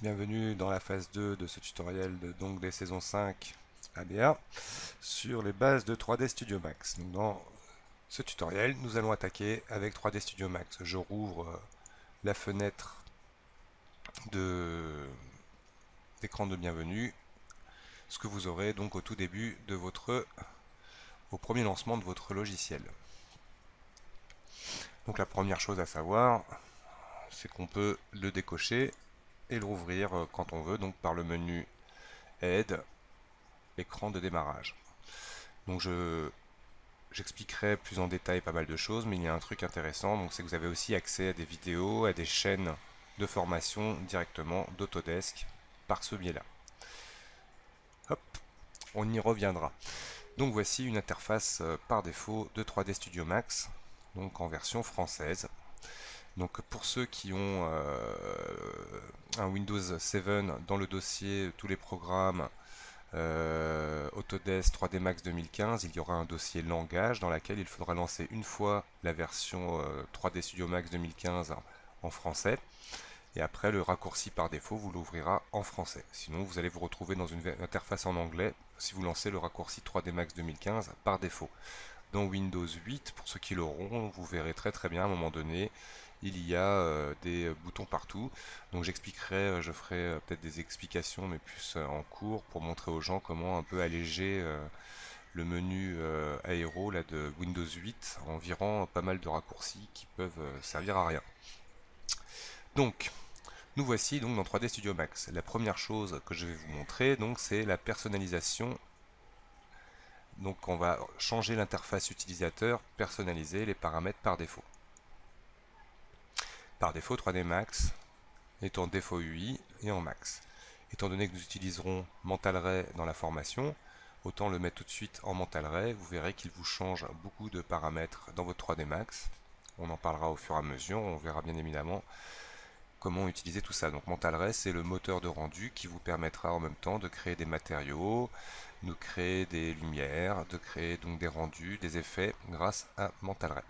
Bienvenue dans la phase 2 de ce tutoriel donc des saisons 5 ADA sur les bases de 3D Studio Max. Donc dans ce tutoriel, nous allons attaquer avec 3D Studio Max. Je rouvre la fenêtre d'écran de bienvenue, ce que vous aurez donc au tout début de au premier lancement de votre logiciel. Donc la première chose à savoir, c'est qu'on peut le décocher et le rouvrir quand on veut, donc par le menu Aide, écran de démarrage. Donc j'expliquerai plus en détail pas mal de choses, mais il y a un truc intéressant, donc c'est que vous avez aussi accès à des vidéos, à des chaînes de formation directement d'Autodesk par ce biais-là. Hop, on y reviendra. Donc voici une interface par défaut de 3D Studio Max, donc en version française. Donc pour ceux qui ont un Windows 7 dans le dossier tous les programmes Autodesk 3D Max 2015, il y aura un dossier langage dans lequel il faudra lancer une fois la version 3D Studio Max 2015 en français, et après le raccourci par défaut vous l'ouvrira en français. Sinon vous allez vous retrouver dans une interface en anglais si vous lancez le raccourci 3D Max 2015 par défaut. Dans Windows 8, pour ceux qui l'auront, vous verrez très bien à un moment donné, il y a des boutons partout. Donc j'expliquerai, je ferai peut-être des explications, mais plus en cours, pour montrer aux gens comment un peu alléger le menu aéro là, de Windows 8 en virant pas mal de raccourcis qui peuvent servir à rien. Donc, nous voici donc dans 3D Studio Max. La première chose que je vais vous montrer, donc, c'est la personnalisation. Donc on va changer l'interface utilisateur, personnaliser les paramètres par défaut. Par défaut, 3D Max est en défaut UI et en Max. Étant donné que nous utiliserons Mental Ray dans la formation, autant le mettre tout de suite en Mental Ray. Vous verrez qu'il vous change beaucoup de paramètres dans votre 3D Max. On en parlera au fur et à mesure, on verra bien évidemment comment utiliser tout ça. Donc Mental Ray, c'est le moteur de rendu qui vous permettra en même temps de créer des matériaux, de créer des lumières, de créer donc des rendus, des effets grâce à Mental Ray.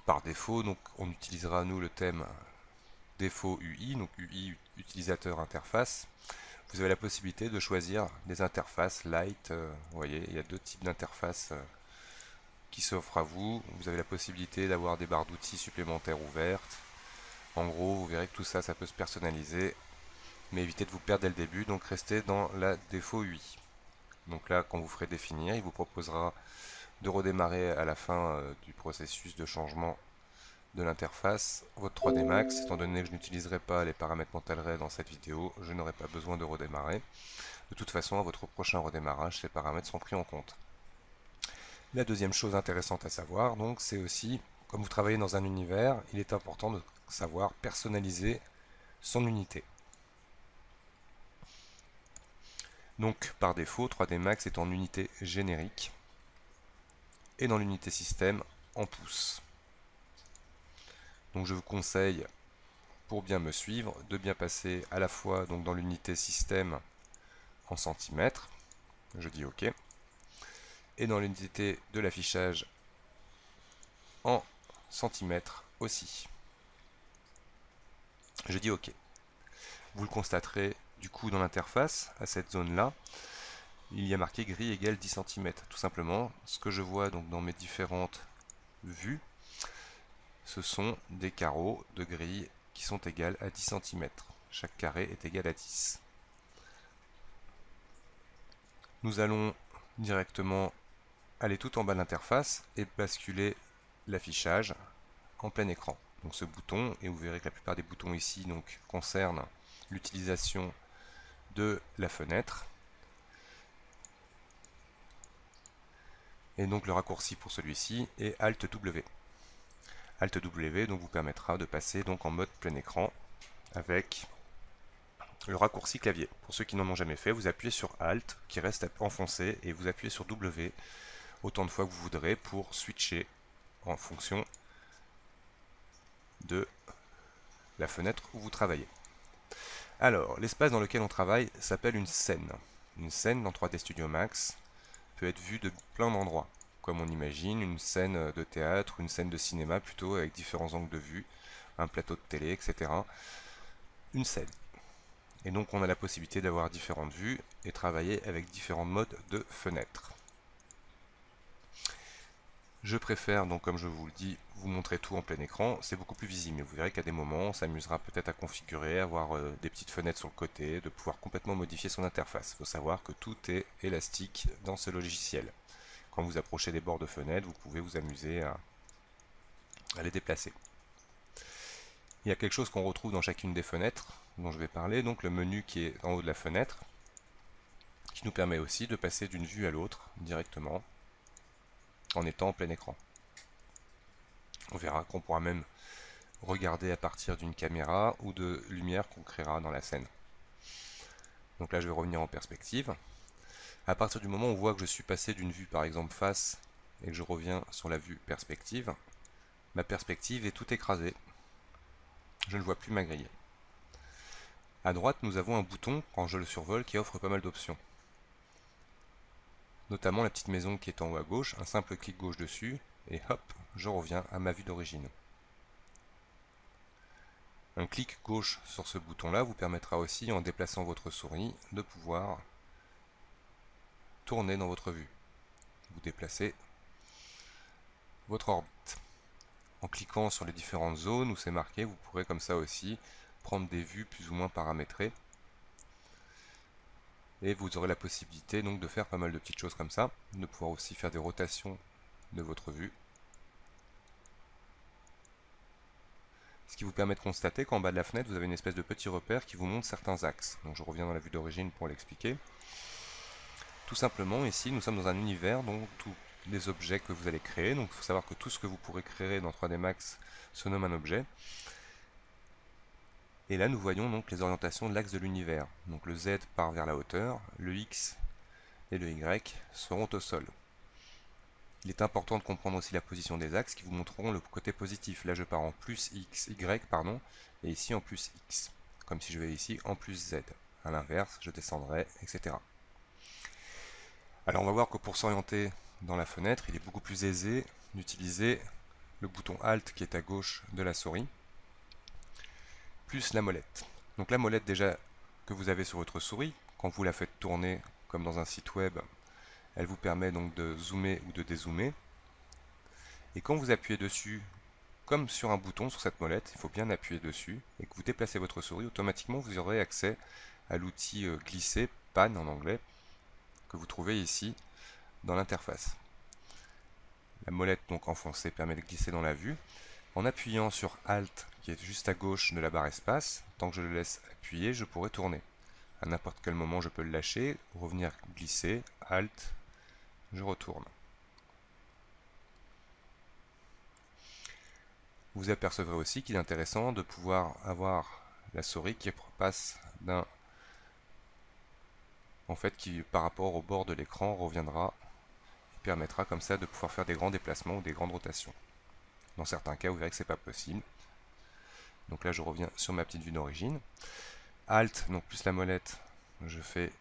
Par défaut, donc on utilisera nous le thème défaut UI, donc UI utilisateur interface. Vous avez la possibilité de choisir des interfaces light. Vous voyez, il y a deux types d'interfaces qui s'offrent à vous. Vous avez la possibilité d'avoir des barres d'outils supplémentaires ouvertes. En gros, vous verrez que tout ça, ça peut se personnaliser, mais évitez de vous perdre dès le début, donc restez dans la défaut UI. Donc là, quand vous ferez définir, il vous proposera de redémarrer à la fin du processus de changement de l'interface votre 3D Max. Étant donné que je n'utiliserai pas les paramètres Mental Ray dans cette vidéo, je n'aurai pas besoin de redémarrer. De toute façon, à votre prochain redémarrage, ces paramètres sont pris en compte. La deuxième chose intéressante à savoir, donc, c'est aussi, comme vous travaillez dans un univers, il est important de savoir personnaliser son unité. Donc par défaut, 3D Max est en unité générique et dans l'unité système en pouces. Donc je vous conseille, pour bien me suivre, de bien passer à la fois donc dans l'unité système en centimètres, je dis OK, et dans l'unité de l'affichage en centimètres aussi. Je dis OK. Vous le constaterez du coup dans l'interface, à cette zone-là, il y a marqué grille égale 10 cm. Tout simplement, ce que je vois donc dans mes différentes vues, ce sont des carreaux de grille qui sont égales à 10 cm. Chaque carré est égal à 10. Nous allons directement aller tout en bas de l'interface et basculer l'affichage en plein écran. Donc ce bouton, et vous verrez que la plupart des boutons ici donc, concernent l'utilisation de la fenêtre. Et donc le raccourci pour celui-ci est Alt W. Alt W donc vous permettra de passer donc en mode plein écran avec le raccourci clavier. Pour ceux qui n'en ont jamais fait, vous appuyez sur Alt qui reste enfoncé et vous appuyez sur W autant de fois que vous voudrez pour switcher en fonction de la fenêtre où vous travaillez. Alors, l'espace dans lequel on travaille s'appelle une scène. Une scène dans 3D Studio Max peut être vue de plein d'endroits, comme on imagine une scène de théâtre, une scène de cinéma plutôt, avec différents angles de vue, un plateau de télé, etc. une scène. Et donc on a la possibilité d'avoir différentes vues et travailler avec différents modes de fenêtres. Je préfère donc, comme je vous le dis, vous montrer tout en plein écran, c'est beaucoup plus visible. Mais vous verrez qu'à des moments, on s'amusera peut-être à configurer, à avoir des petites fenêtres sur le côté, de pouvoir complètement modifier son interface. Il faut savoir que tout est élastique dans ce logiciel. Quand vous approchez des bords de fenêtres, vous pouvez vous amuser à les déplacer. Il y a quelque chose qu'on retrouve dans chacune des fenêtres, dont je vais parler, donc le menu qui est en haut de la fenêtre, qui nous permet aussi de passer d'une vue à l'autre directement, en étant en plein écran. On verra qu'on pourra même regarder à partir d'une caméra ou de lumière qu'on créera dans la scène. Donc là je vais revenir en perspective. À partir du moment où on voit que je suis passé d'une vue par exemple face et que je reviens sur la vue perspective, ma perspective est tout écrasée. Je ne vois plus ma grille. À droite nous avons un bouton quand je le survole qui offre pas mal d'options. Notamment la petite maison qui est en haut à gauche, un simple clic gauche dessus et hop, je reviens à ma vue d'origine. Un clic gauche sur ce bouton-là vous permettra aussi, en déplaçant votre souris, de pouvoir tourner dans votre vue. Vous déplacez votre orbite. En cliquant sur les différentes zones où c'est marqué, vous pourrez comme ça aussi prendre des vues plus ou moins paramétrées. Et vous aurez la possibilité donc de faire pas mal de petites choses comme ça, de pouvoir aussi faire des rotations de votre vue. Ce qui vous permet de constater qu'en bas de la fenêtre, vous avez une espèce de petit repère qui vous montre certains axes. Donc je reviens dans la vue d'origine pour l'expliquer. Tout simplement, ici, nous sommes dans un univers dont tous les objets que vous allez créer. Donc il faut savoir que tout ce que vous pourrez créer dans 3D Max se nomme un objet. Et là, nous voyons donc les orientations de l'axe de l'univers. Donc le Z part vers la hauteur, le X et le Y seront au sol. Il est important de comprendre aussi la position des axes qui vous montreront le côté positif. Là, je pars en plus X, Y, pardon, et ici en plus X. Comme si je vais ici en plus Z. À l'inverse, je descendrai, etc. Alors, on va voir que pour s'orienter dans la fenêtre, il est beaucoup plus aisé d'utiliser le bouton Alt qui est à gauche de la souris, plus la molette. Donc la molette déjà que vous avez sur votre souris, quand vous la faites tourner comme dans un site web, elle vous permet donc de zoomer ou de dézoomer. Et quand vous appuyez dessus, comme sur un bouton sur cette molette, il faut bien appuyer dessus, et que vous déplacez votre souris, automatiquement vous aurez accès à l'outil glisser, pan en anglais, que vous trouvez ici dans l'interface. La molette donc enfoncée permet de glisser dans la vue. En appuyant sur Alt, qui est juste à gauche de la barre espace, tant que je le laisse appuyer, je pourrai tourner. À n'importe quel moment, je peux le lâcher, revenir glisser, Alt, je retourne. Vous apercevrez aussi qu'il est intéressant de pouvoir avoir la souris qui passe d'un... En fait, qui par rapport au bord de l'écran reviendra et permettra comme ça de pouvoir faire des grands déplacements ou des grandes rotations. Dans certains cas, vous verrez que ce n'est pas possible. Donc là, je reviens sur ma petite vue d'origine. Alt, donc plus la molette, je fais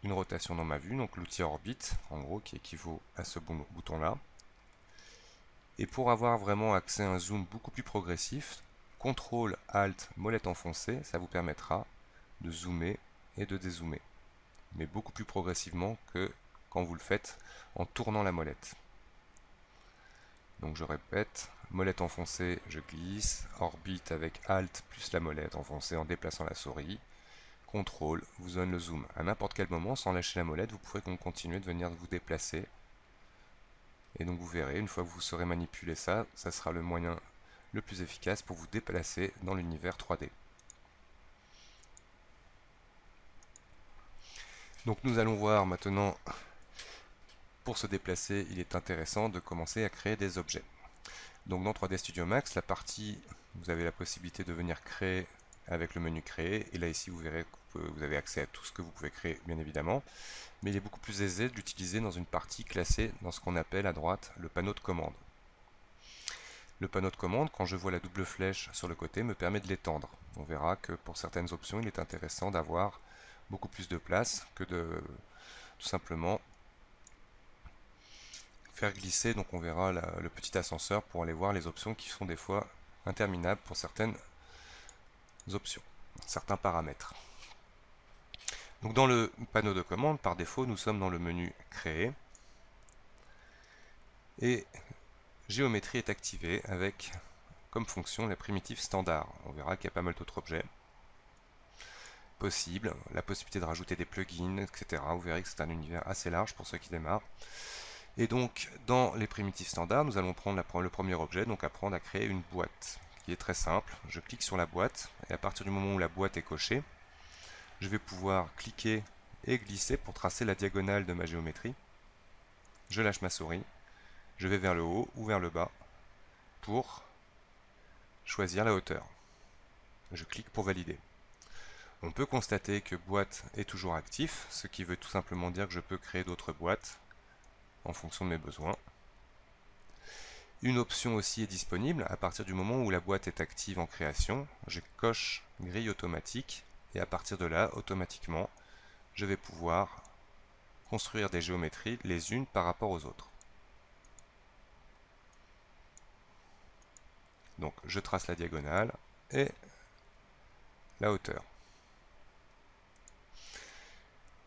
une rotation dans ma vue, donc l'outil orbite, en gros, qui équivaut à ce bouton-là. Et pour avoir vraiment accès à un zoom beaucoup plus progressif, CTRL, ALT, molette enfoncée, ça vous permettra de zoomer et de dézoomer. Mais beaucoup plus progressivement que quand vous le faites en tournant la molette. Donc je répète, molette enfoncée, je glisse, orbite avec Alt plus la molette enfoncée en déplaçant la souris, CTRL vous donne le zoom. À n'importe quel moment, sans lâcher la molette, vous pourrez continuer de venir vous déplacer. Et donc vous verrez, une fois que vous saurez manipuler ça, ça sera le moyen le plus efficace pour vous déplacer dans l'univers 3D. Donc nous allons voir maintenant, pour se déplacer, il est intéressant de commencer à créer des objets. Donc dans 3D Studio Max, la partie, vous avez la possibilité de venir créer avec le menu créer, et là ici vous verrez que vous avez accès à tout ce que vous pouvez créer bien évidemment, mais il est beaucoup plus aisé de l'utiliser dans une partie classée dans ce qu'on appelle à droite le panneau de commande. Le panneau de commande, quand je vois la double flèche sur le côté, me permet de l'étendre. On verra que pour certaines options, il est intéressant d'avoir beaucoup plus de place que de tout simplement faire glisser. Donc on verra le petit ascenseur pour aller voir les options qui sont des fois interminables pour certaines options. certains paramètres. Donc dans le panneau de commande, par défaut, nous sommes dans le menu Créer. Et Géométrie est activée avec comme fonction la primitive standard. On verra qu'il y a pas mal d'autres objets possibles, la possibilité de rajouter des plugins, etc. Vous verrez que c'est un univers assez large pour ceux qui démarrent. Et donc, dans les primitives standards, nous allons prendre le premier objet, donc apprendre à créer une boîte, qui est très simple. Je clique sur la boîte, et à partir du moment où la boîte est cochée, je vais pouvoir cliquer et glisser pour tracer la diagonale de ma géométrie. Je lâche ma souris, je vais vers le haut ou vers le bas pour choisir la hauteur. Je clique pour valider. On peut constater que boîte est toujours actif, ce qui veut tout simplement dire que je peux créer d'autres boîtes en fonction de mes besoins. Une option aussi est disponible à partir du moment où la boîte est active en création. Je coche grille automatique et à partir de là, automatiquement, je vais pouvoir construire des géométries les unes par rapport aux autres. Donc je trace la diagonale et la hauteur.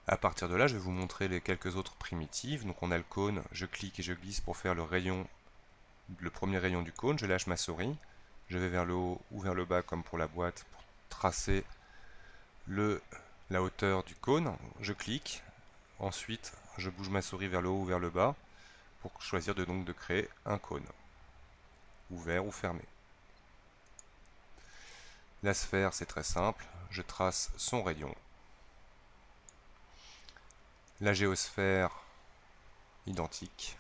À partir de là, je vais vous montrer les quelques autres primitives. Donc on a le cône, je clique et je glisse pour faire le premier rayon du cône. Je lâche ma souris, je vais vers le haut ou vers le bas comme pour la boîte pour tracer la hauteur du cône. Je clique, ensuite je bouge ma souris vers le haut ou vers le bas pour choisir donc de créer un cône, ouvert ou fermé. La sphère, c'est très simple, je trace son rayon. La géosphère, identique.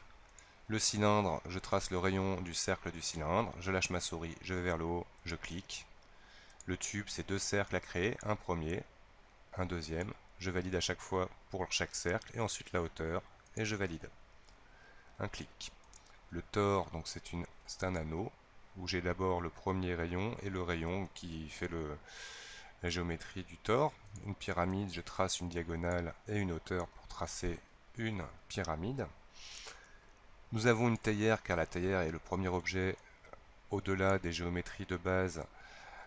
Le cylindre, je trace le rayon du cercle du cylindre. Je lâche ma souris, je vais vers le haut, je clique. Le tube, c'est 2 cercles à créer, un premier, un deuxième. Je valide à chaque fois pour chaque cercle, et ensuite la hauteur, et je valide. Un clic. Le tore, donc c'est un anneau, où j'ai d'abord le premier rayon, et le rayon qui fait la géométrie du tore. Une pyramide, je trace une diagonale et une hauteur pour tracer une pyramide. Nous avons une théière, car la théière est le premier objet au-delà des géométries de base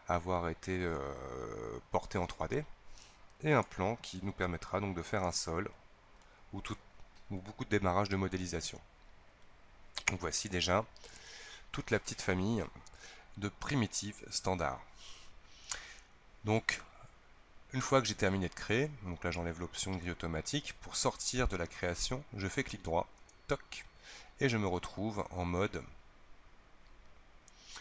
à avoir été porté en 3D. Et un plan qui nous permettra donc de faire un sol ou beaucoup de démarrage de modélisation. Donc voici déjà toute la petite famille de primitives standards. Donc, une fois que j'ai terminé de créer, donc là j'enlève l'option grille automatique, pour sortir de la création, je fais clic droit, toc, et je me retrouve en mode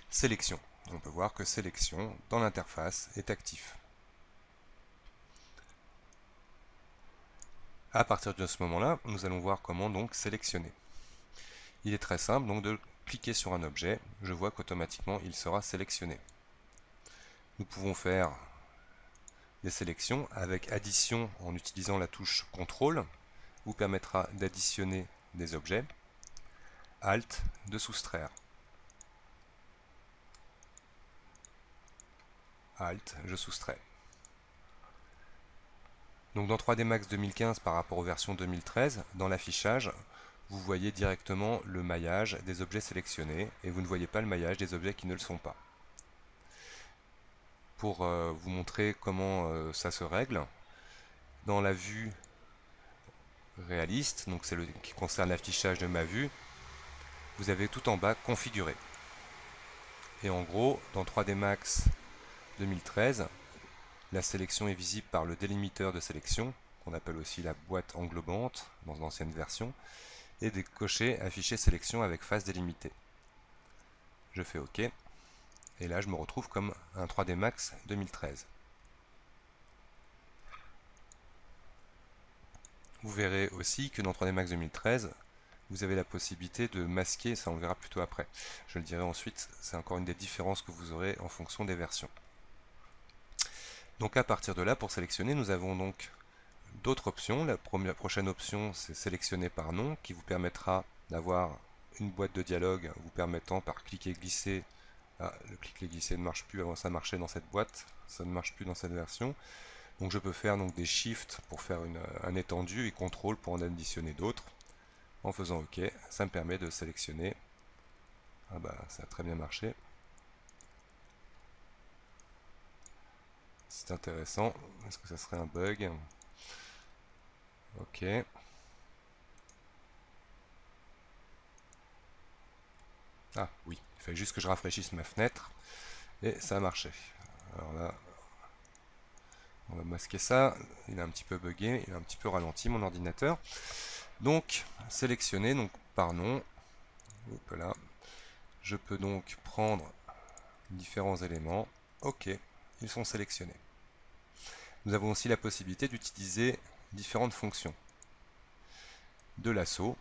sélection. On peut voir que sélection dans l'interface est actif. À partir de ce moment-là, nous allons voir comment donc sélectionner. Il est très simple donc de cliquer sur un objet, je vois qu'automatiquement il sera sélectionné. Nous pouvons faire des sélections avec addition en utilisant la touche CTRL, vous permettra d'additionner des objets, Alt de soustraire. Alt, je soustrais. Donc dans 3D Max 2015 par rapport aux versions 2013, dans l'affichage, vous voyez directement le maillage des objets sélectionnés et vous ne voyez pas le maillage des objets qui ne le sont pas. Pour vous montrer comment ça se règle, dans la vue réaliste, donc c'est le qui concerne l'affichage de ma vue, vous avez tout en bas configuré. Et en gros, dans 3D Max 2013, la sélection est visible par le délimiteur de sélection, qu'on appelle aussi la boîte englobante dans l'ancienne version, et des cochers afficher sélection avec face délimitée. Je fais OK, et là je me retrouve comme un 3D Max 2013. Vous verrez aussi que dans 3D Max 2013, vous avez la possibilité de masquer, ça on le verra plutôt après. Je le dirai ensuite, c'est encore une des différences que vous aurez en fonction des versions. Donc à partir de là, pour sélectionner, nous avons donc d'autres options. La prochaine option, c'est sélectionner par nom, qui vous permettra d'avoir une boîte de dialogue vous permettant par cliquer glisser. Ah, le cliquer glisser ne marche plus, avant ça marchait dans cette boîte, ça ne marche plus dans cette version. Donc je peux faire donc des shifts pour faire un étendu et contrôle pour en additionner d'autres. En faisant OK, ça me permet de sélectionner. Ah bah ça a très bien marché. C'est intéressant. Est-ce que ça serait un bug? Ok. Ah oui, il fallait juste que je rafraîchisse ma fenêtre. Et ça a marché. Alors là, on va masquer ça. Il est un petit peu bugué, il est un petit peu ralenti mon ordinateur. Donc, sélectionner donc par nom. Hop là. Je peux donc prendre différents éléments. Ok, ils sont sélectionnés. Nous avons aussi la possibilité d'utiliser différentes fonctions de lasso.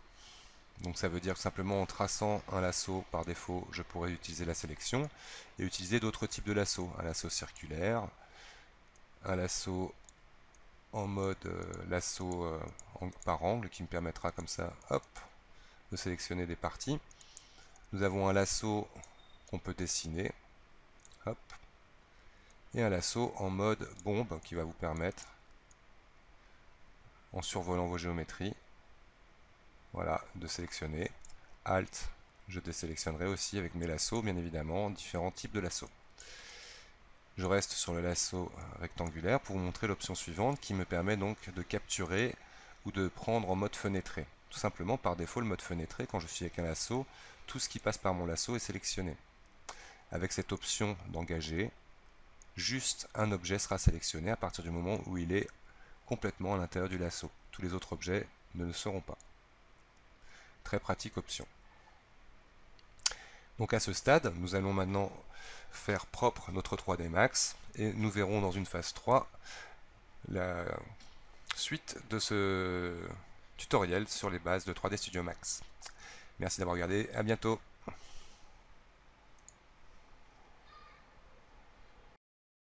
Donc ça veut dire que simplement en traçant un lasso par défaut, je pourrais utiliser la sélection et utiliser d'autres types de lasso. Un lasso circulaire, un lasso en mode lasso par angle qui me permettra comme ça, hop, de sélectionner des parties. Nous avons un lasso qu'on peut dessiner, hop, et un lasso en mode bombe qui va vous permettre, en survolant vos géométries, voilà, de sélectionner. Alt, je désélectionnerai aussi avec mes lassos, bien évidemment, différents types de lassos. Je reste sur le lasso rectangulaire pour vous montrer l'option suivante qui me permet donc de capturer ou de prendre en mode fenêtré. Tout simplement, par défaut, le mode fenêtré, quand je suis avec un lasso, tout ce qui passe par mon lasso est sélectionné. Avec cette option d'engager, juste un objet sera sélectionné à partir du moment où il est complètement à l'intérieur du lasso. Tous les autres objets ne le seront pas. Très pratique option. Donc à ce stade, nous allons maintenant faire propre notre 3D Max et nous verrons dans une phase 3 la suite de ce tutoriel sur les bases de 3D Studio Max. Merci d'avoir regardé, à bientôt.